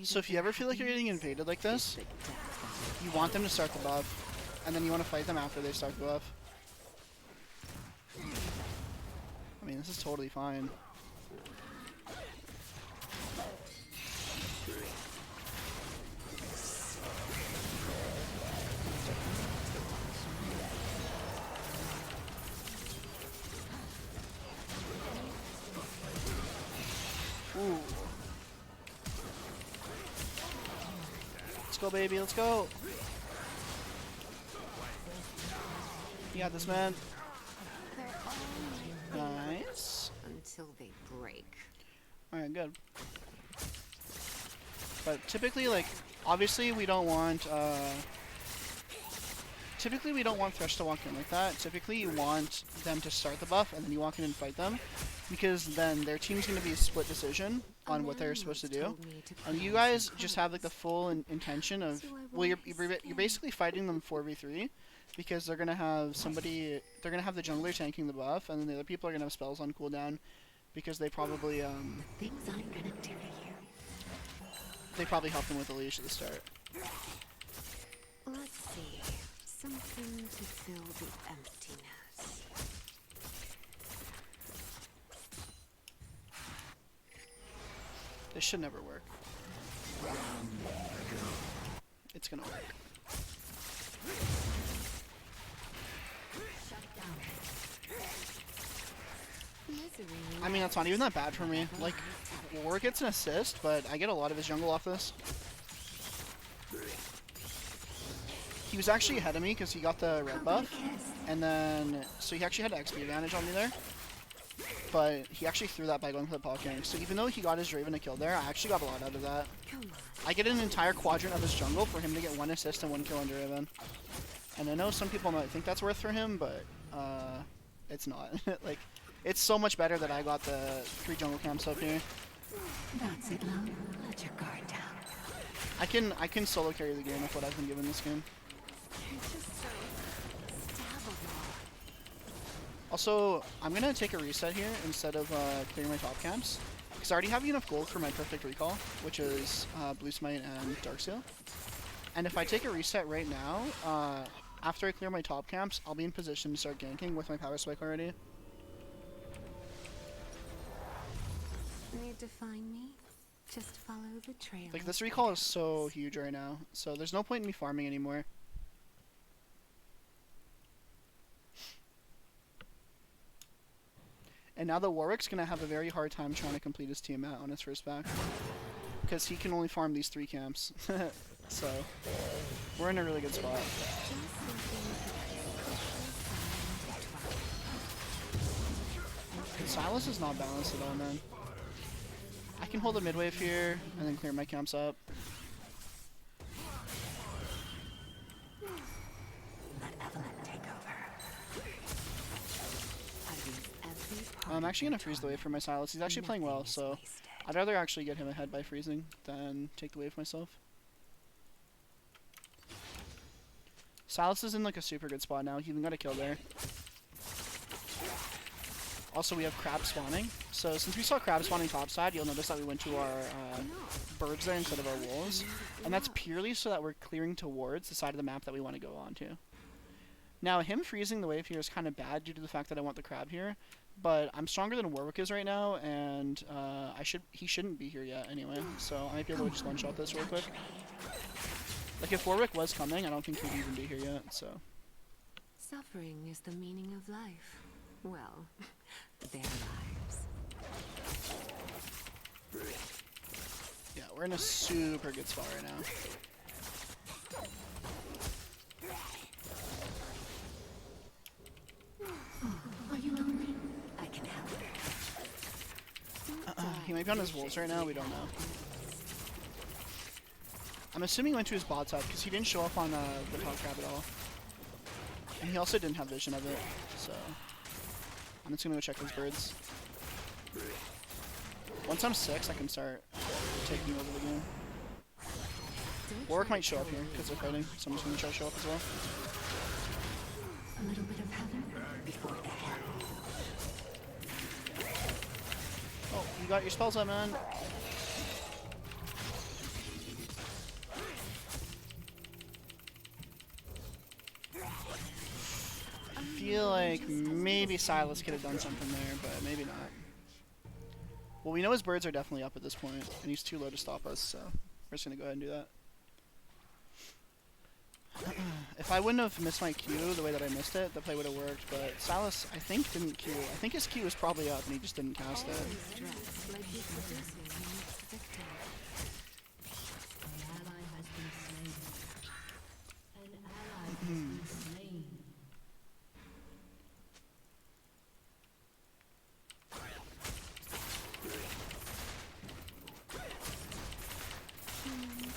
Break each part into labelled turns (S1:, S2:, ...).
S1: So if you ever feel like you're getting invaded like this, you want them to start the buff, and then you want to fight them after they start the buff. I mean, this is totally fine. Ooh. Let's go, baby. Let's go. You got this, man. Nice.
S2: Until they break.
S1: Alright, good. But typically, like, obviously we don't want, typically we don't want Thresh to walk in like that. Typically you want them to start the buff and then you walk in and fight them. Because then their team's going to be a split decision on what they're supposed to do. And you guys just have, like, the full intention of, well, you're basically fighting them 4v3. Because they're going to have somebody, they're going to have the jungler tanking the buff, and then the other people are going to have spells on cooldown. Because they probably,
S2: Things I'm gonna do to you.
S1: they probably helped them with the leash at the start.
S2: Let's see. Something to fill the emptiness.
S1: This should never work. It's gonna work. I mean, that's not even that bad for me. Like, War gets an assist, but I get a lot of his jungle off this. He was actually ahead of me because he got the red buff, and then, so he actually had XP advantage on me there. But he actually threw that by going for the pocket. So even though he got his Draven a kill there, I actually got a lot out of that. I get an entire quadrant of his jungle for him to get 1 assist and 1 kill on Draven. And I know some people might think that's worth for him, but it's not. Like, it's so much better that I got the 3 jungle camps up here.
S2: That's it, love. Let your guard down.
S1: I can solo carry the game with what I've been given this game.
S2: You're just so stabbable.
S1: Also, I'm gonna take a reset here instead of clearing my top camps. Because I already have enough gold for my perfect recall, which is Blue Smite and Darkseal. And if I take a reset right now, after I clear my top camps, I'll be in position to start ganking with my power spike already.
S2: Need to find me? Just follow the trail.
S1: Like, this recall is so huge right now, so there's no point in me farming anymore. And now the Warwick's gonna have a very hard time trying to complete his team out on his first back. Because he can only farm these 3 camps. So, we're in a really good spot. Silas is not balanced at all, man. I can hold a mid-wave here, and then clear my camps up.
S2: Let Evelynn take over.
S1: I'm actually going to freeze the wave for my Silas. He's actually playing well, so I'd rather actually get him ahead by freezing than take the wave myself. Silas is in like a super good spot now. He even got a kill there. Also, we have crab spawning. So since we saw crab spawning topside, you'll notice that we went to our birds there instead of our wolves. And that's purely so that we're clearing towards the side of the map that we want to go on to. Now, him freezing the wave here is kind of bad due to the fact that I want the crab here. But I'm stronger than Warwick is right now, and he shouldn't be here yet anyway. So I might be able to just one-shot this real quick. Like, if Warwick was coming, I don't think he'd even be here yet, so.
S2: Suffering is the meaning of life. Well, their lives.
S1: Yeah, we're in a super good spot right now.
S2: Are you lonely? I can help.
S1: He might be on his wolves right now, we don't know. I'm assuming he went to his bot side, because he didn't show up on the top crab at all. And he also didn't have vision of it, so. I'm just gonna go check his birds. Once I'm 6, I can start taking over the game. Warwick might show up here, because they're fighting, so I'm just gonna try to show up as well.
S2: A little bit of heaven before the hell.
S1: Oh, you got your spells up, man. feel like maybe Silas could have done something there, but maybe not. Well, we know his birds are definitely up at this point, and he's too low to stop us, so we're just gonna go ahead and do that. If I wouldn't have missed my Q the way that I missed it, the play would have worked, but Silas, I think, didn't Q. I think his Q was probably up, and he just didn't cast it.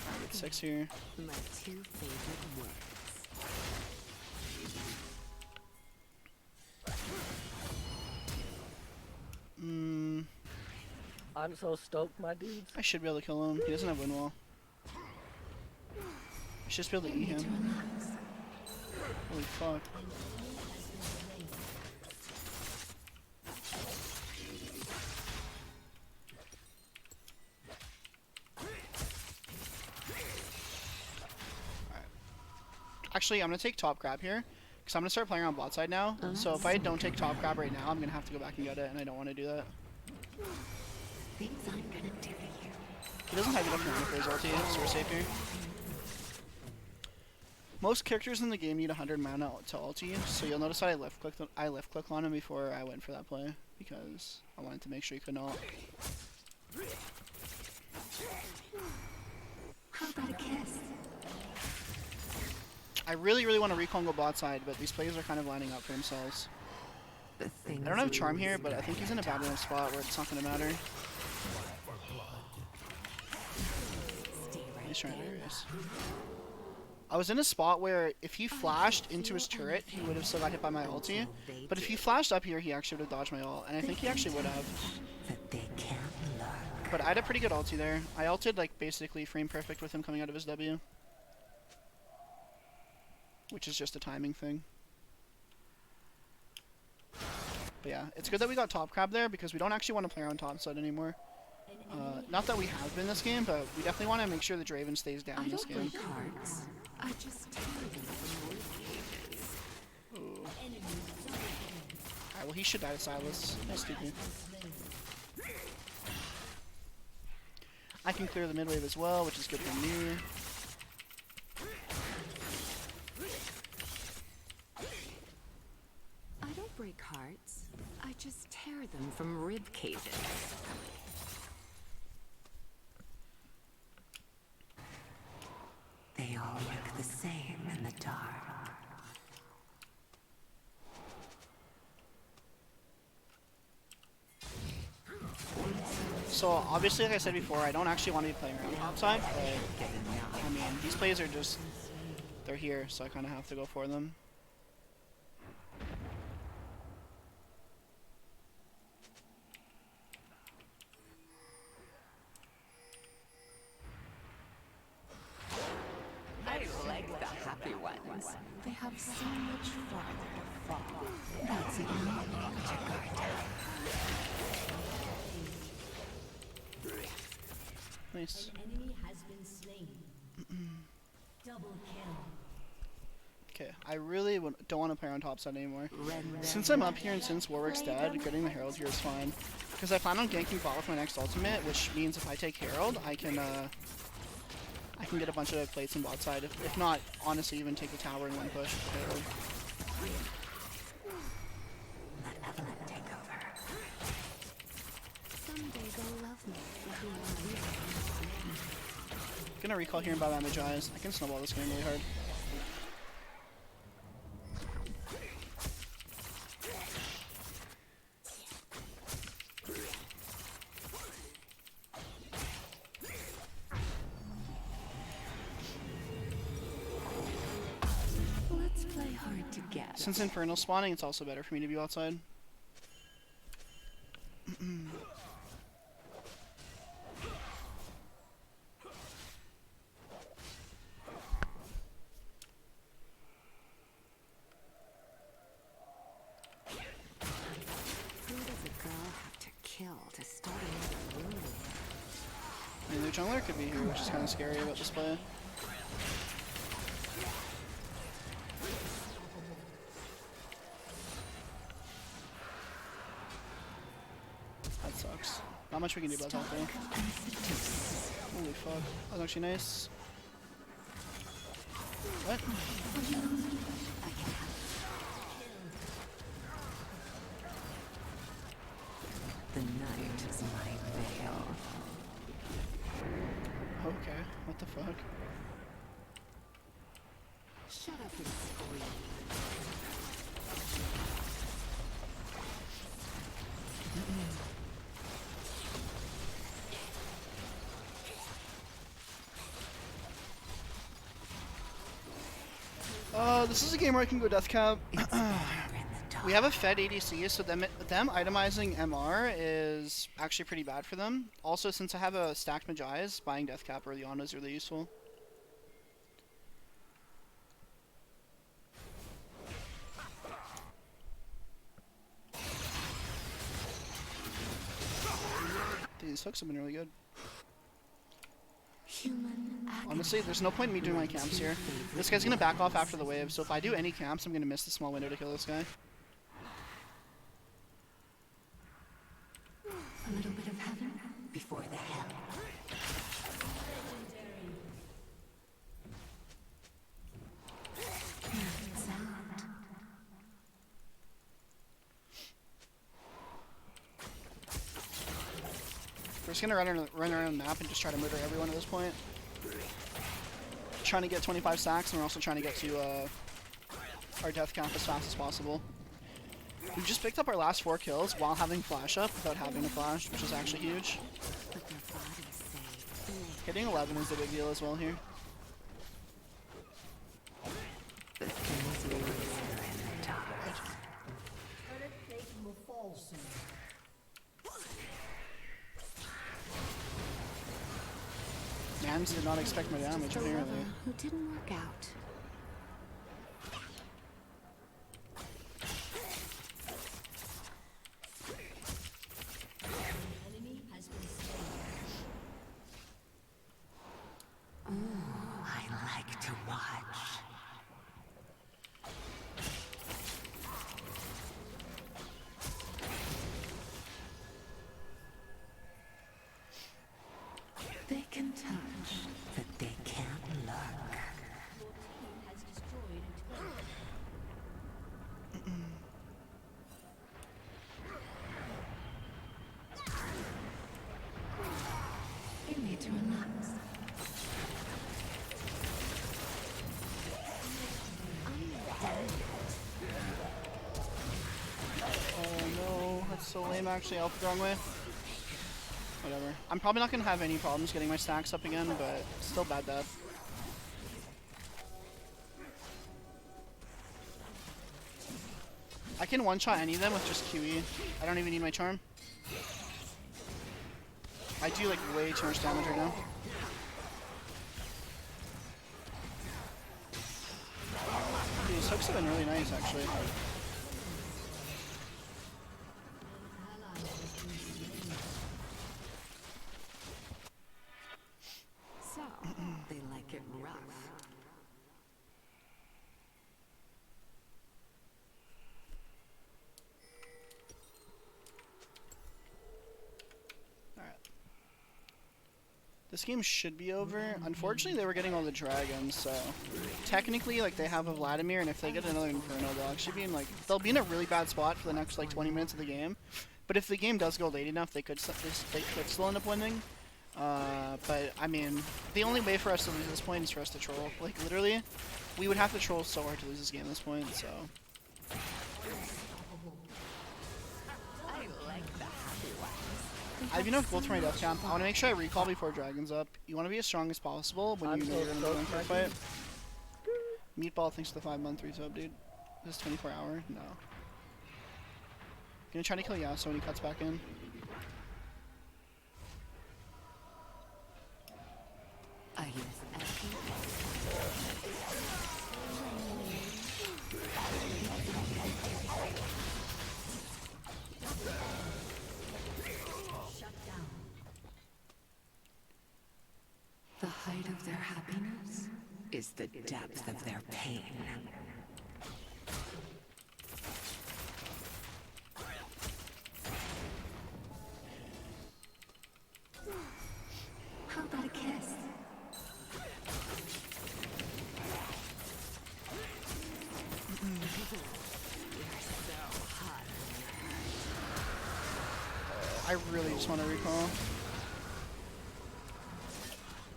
S1: I get 6 here.
S2: My 2 favorite words.
S3: I'm so stoked, my dudes.
S1: I should be able to kill him. He doesn't have win wall. I should just be able to eat him. Holy fuck. Actually, I'm gonna take top crab here, because I'm gonna start playing on bot side now. So if I don't take top crab right now, I'm gonna have to go back and get it, and I don't want to do that.
S2: Things I'm gonna do to you.
S1: He doesn't have enough mana for his ulti, so we're safe here. Most characters in the game need 100 mana to ulti, so you'll notice that I left click on him before I went for that play, because I wanted to make sure he couldn't ult.
S2: How about a kiss?
S1: I really want to recall and go bot side, but these plays are kind of lining up for themselves.
S2: The things
S1: I don't have charm here, but I think he's in a bad enough spot where it's not going to matter. He's trying to be serious. I was in a spot where if he flashed into his turret, he would have still got hit by my ulti. But if he flashed up here, he actually would have dodged my ult, and I think he actually would have.
S2: that they can't learn.
S1: But I had a pretty good ulti there. I ulted like basically frame perfect with him coming out of his W. Which is just a timing thing. But yeah, it's good that we got top crab there because we don't actually want to play around top side anymore. Not that we have been this game, but we definitely want to make sure the Draven stays down this game.
S2: Cards. I just tell them.
S1: Ooh. Alright, well he should die to Silas. That's stupid. I can clear the mid wave as well, which is good for me.
S2: I don't break hearts. I just tear them from rib cages. They all look the same in the dark.
S1: So obviously, like I said before, I don't actually want to be playing around outside, but I mean, these plays are just, they're here, so I kind of have to go for them.
S2: I like the happy ones. They have so much farther to fall. That's it.
S1: Nice.
S4: Enemy has been slain. Double kill.
S1: Okay, I really don't want to play on top side anymore. Since I'm up here and since Warwick's dead, getting the Herald here is fine. Because I plan on ganking bot with my next ultimate, which means if I take Herald, I can get a bunch of plates on bot side. If not, honestly, even take the tower in one push with Herald.
S2: Let Evelynn take over. Someday they'll love me for being real.
S1: Gonna recall here and buy damage eyes. I can snowball this game really hard.
S2: Let's play hard together.
S1: Since Infernal's spawning, it's also better for me to be outside.
S2: Who does a girl have to kill to start another war?
S1: I mean, their jungler could be here, which is kind of scary about this play. Not much we can do about that though. Holy fuck. That was actually nice. What?
S2: The night is my veil.
S1: Okay, what the fuck?
S2: Shut up and scream.
S1: This is a game where I can go death cap.
S2: It's better in the dark.
S1: We have a Fed ADC, so them itemizing MR is actually pretty bad for them. Also, since I have a stacked Magi's, buying death cap early on is really useful. Dude, these hooks have been really good.
S2: Human
S1: Honestly, there's no point in me doing my camps here. This guy's gonna back off after the wave, so if I do any camps, I'm gonna miss the small window to kill this guy.
S2: A little bit of heaven before the hell. Perfect sound.
S1: We're just gonna run around the map and just try to murder everyone at this point. Trying to get 25 stacks, and we're also trying to get to our death count as fast as possible. We just picked up our last 4 kills while having flash up without having a flash, which is actually huge.
S2: But their bodies say,
S1: Hitting 11 is a big deal as well here.
S2: the things we whisper in the dark.
S4: Turret plate will fall soon.
S1: Mans did not expect my damage,
S2: The
S1: apparently.
S2: lover who didn't work out.
S4: Enemy has been slain.
S2: Ooh, I like to watch. They can touch, but they can't look.
S4: Your team has destroyed a turret.
S2: You need to relax.
S1: Oh no, that's so lame actually. Alpha the wrong way. Whatever. I'm probably not gonna have any problems getting my stacks up again, but still bad death. I can one-shot any of them with just QE. I don't even need my charm. I do like way too much damage right now. Dude, these hooks have been really nice actually.
S2: So, they like it rough.
S1: Alright. This game should be over. Unfortunately, they were getting all the dragons, so technically, like, they have a Vladimir, and if they get another Inferno, they'll actually be in, like, they'll be in a really bad spot for the next, like, 20 minutes of the game. But if the game does go late enough, they could still end up winning. But, I mean, the only way for us to lose this point is for us to troll. Like, literally, we would have to troll so hard to lose this game at this point, so... I have enough gold for my death camp. I want to make sure I recall before Dragon's up. You want to be as strong as possible when you know you're going to go in for a fight. Meatball thanks for the 5-month resub, dude. This is 24 hour? No. Gonna try to kill Yasuo when he cuts back in.
S2: I use the height of their happiness is the depth of their pain. this?
S1: I really just want to recall.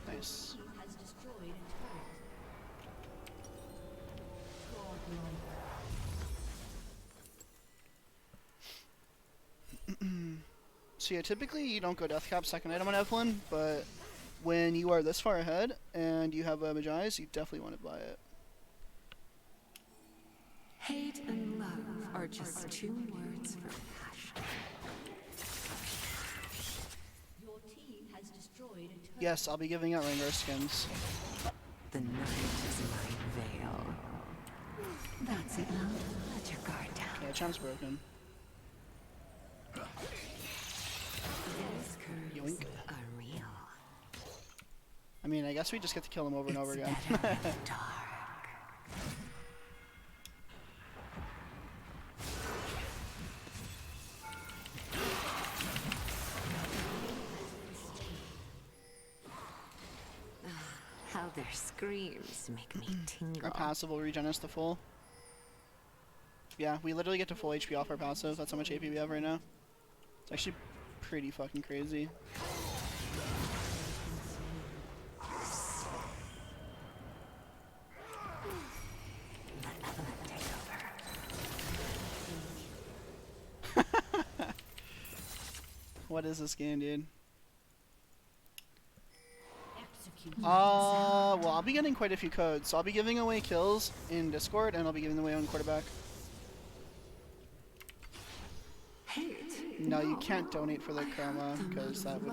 S1: Nice.
S4: Has destroyed a turret. Godlike.
S1: So yeah, typically you don't go death cap second item on Evelynn, but when you are this far ahead and you have a Magi's, you definitely want to buy it.
S2: Hate and love are just two words for passion.
S4: Your team has destroyed a turret.
S1: Yes, I'll be giving out Rengar skins.
S2: The night is my veil. That's it. Let your guard down.
S1: Okay, champ's broken.
S2: These curves
S1: Yoink.
S2: are real.
S1: I mean, I guess we just get to kill him over and over
S2: It's
S1: again.
S2: better in the dark. How their screams make me tingle.
S1: Our passive will regen us to full. Yeah, we literally get to full HP off our passive. That's how much AP we have right now. It's actually pretty fucking crazy.
S2: Let Evelynn take over.
S1: What is this game, dude?
S4: Execute.
S1: Well, I'll be getting quite a few codes. So I'll be giving away kills in Discord, and I'll be giving away on quarterback.
S2: Hate.
S1: No, you can't donate for the chroma because that would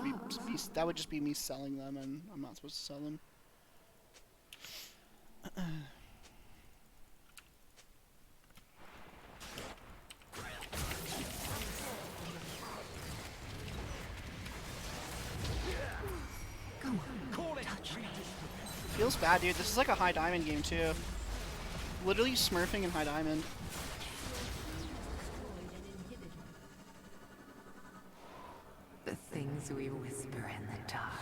S1: that would just be me selling them, and I'm not supposed to sell them.
S2: Go on. Touch me.
S1: Feels bad, dude. This is like a high diamond game too. Literally smurfing in high diamond.
S2: The things we whisper in the dark.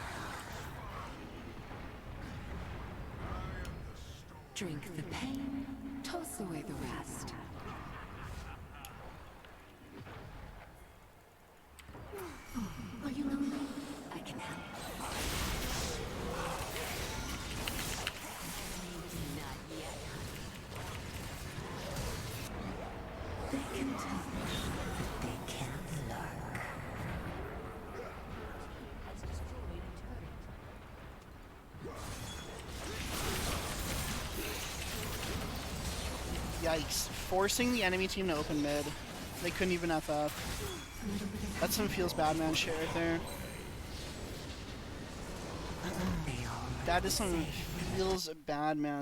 S2: Drink the pain, toss away the rest. Are you lonely? I can help. Not yet, honey. They can tell, but they can't lurk.
S4: Has destroyed a turret.
S1: Yikes. Forcing the enemy team to open mid. They couldn't even FF. That's some feels bad man shit right there.
S2: They all
S1: That is some feels bad man